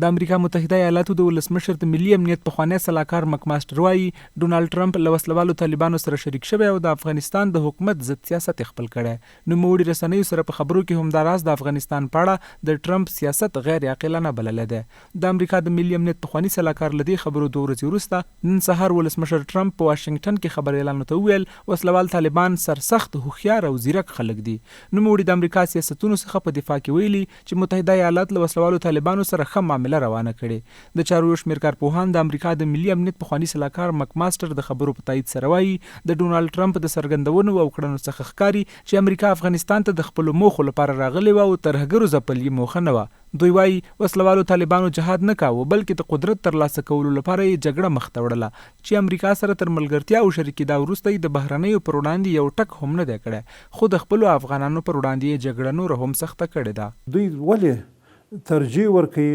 د امریکا متحده ایالاتو د ولسمشر د ملي امنیت پخوانی سلاکار مکماستر وایي ډونالد ټرمپ له وسلوالو طالبانو سره شریک شوی او د افغانستان د حکومت ضد سیاست خپل کړی. نوموړي رسنیو سره په خبرو کې همداراز د افغانستان په اړه د ټرمپ سیاست غیر عاقلانه بللی دی. د امریکا د ملي امنیت پخوانی سلاکار له دې خبرو 2 ورځې وروسته نن سهار ولسمشر ټرمپ په واشنگټن کې خبريالانو ته وویل وسلوال طالبان سرسخت هوښیار او ځیرک خلک دي. نوموړي د امریکا سیاستونو څخه په دفاع کې ویلي چې متحده ایالات له وسلوالو طالبانو سره ښه معامله روانه کړې. د چارو شمیر کارپوهان د امریکا د ملي امنیت پخوانی سلاکار مکماستر د خبرو په تایید سره وایي د ډونالد ټرمپ د څرګندونو او کړنو څخه ښکاري چې امریکا افغانستان ته د خپل موخو لپاره راغلی و او ترهګرو ځپلې موخه نه و. دوی وایي وسلوالو طالبانو جهاد نه کاوه بلکې د قدرت ترلاسه کولو لپاره یې جګړه مخ ته وړله چې امریکا سره تر ملګرتیا او شریکېدا وروسته د بهرنیو پر وړاندې یو ټک هم نه دی کړی خو د خپلو افغانانو پر وړاندې یې جګړه نوره هم سخته کړې ده. دوی ولې ترجیح ورکوي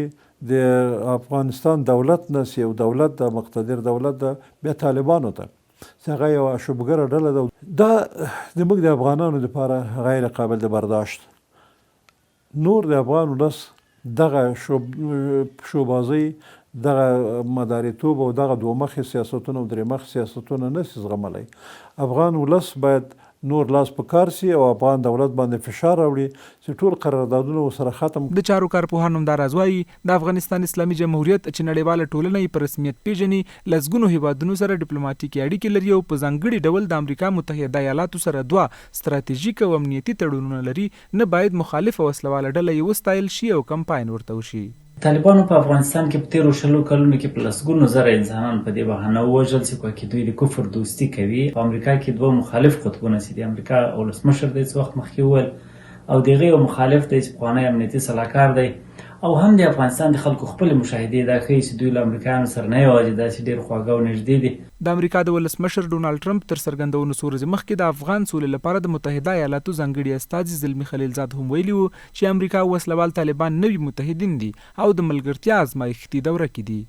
د افغانستان دولت نه چې یو دولت د مقتدر دولت د بیا طالبانو ته چې هغه یو اشوبګره ډله ده دا زموږ د افغانانو لپاره غیر قابل د برداشت. نور د افغان ولس دغه شوبازي دغه مداریتوب او دغه دوه مخې سیاستونه او درې مخې سیاستونه نشي زغملی. افغان ولس باید نور لاس په کار سي او افغان دولت باندې فشار راوړي چې ټول قراردادونه ورسره ختم. د چارو کارپوهان همداراز وایي د افغانستان اسلامي جمهوریت چې نړیواله ټولنه یې په رسمیت پیژني لسګونو هیوادونو سره ډیپلوماټیکي اړیکې لري او په ځانګړي ډول د امریکا متحده ایالاتو سره 2 ستراتیژیک او امنیتي تړونونه لري. نه باید مخالف وسلواله ډله یې وستایل شي او کمپاین ورته وشي. طالبانو په افغانستان کې په تیرو 20 کلونو کې په لسګونو زره انسانان په دې بهانه ووژل چې ګواکې دوی د کفر دوستي کوي. په امریکا کې 2 مخالف قطبونه چې د امریکا ولسمشر دی څه وخت مخکې وویل او د هغې یو مخالف دی چې پخوانی امنیتي سلاکار دی او هم د افغانستان د خلکو خپلې مشاهدې دا ښیي چې دوی له امریکایانو سره نه یوازې داسې ډېر خواږه او نږدې دي. د امریکا د ولسمشر ډونالد ټرمپ تر څرګندونو څو ورځې مخکې د افغان سولې لپاره د متحده ایالاتو ځانګړي استازي زلمي خلیلزاد هم ویلي وو چې امریکا وسلوال طالبان نوي متحدین دي او د ملګرتیا ازمایښتي دوره کې دي.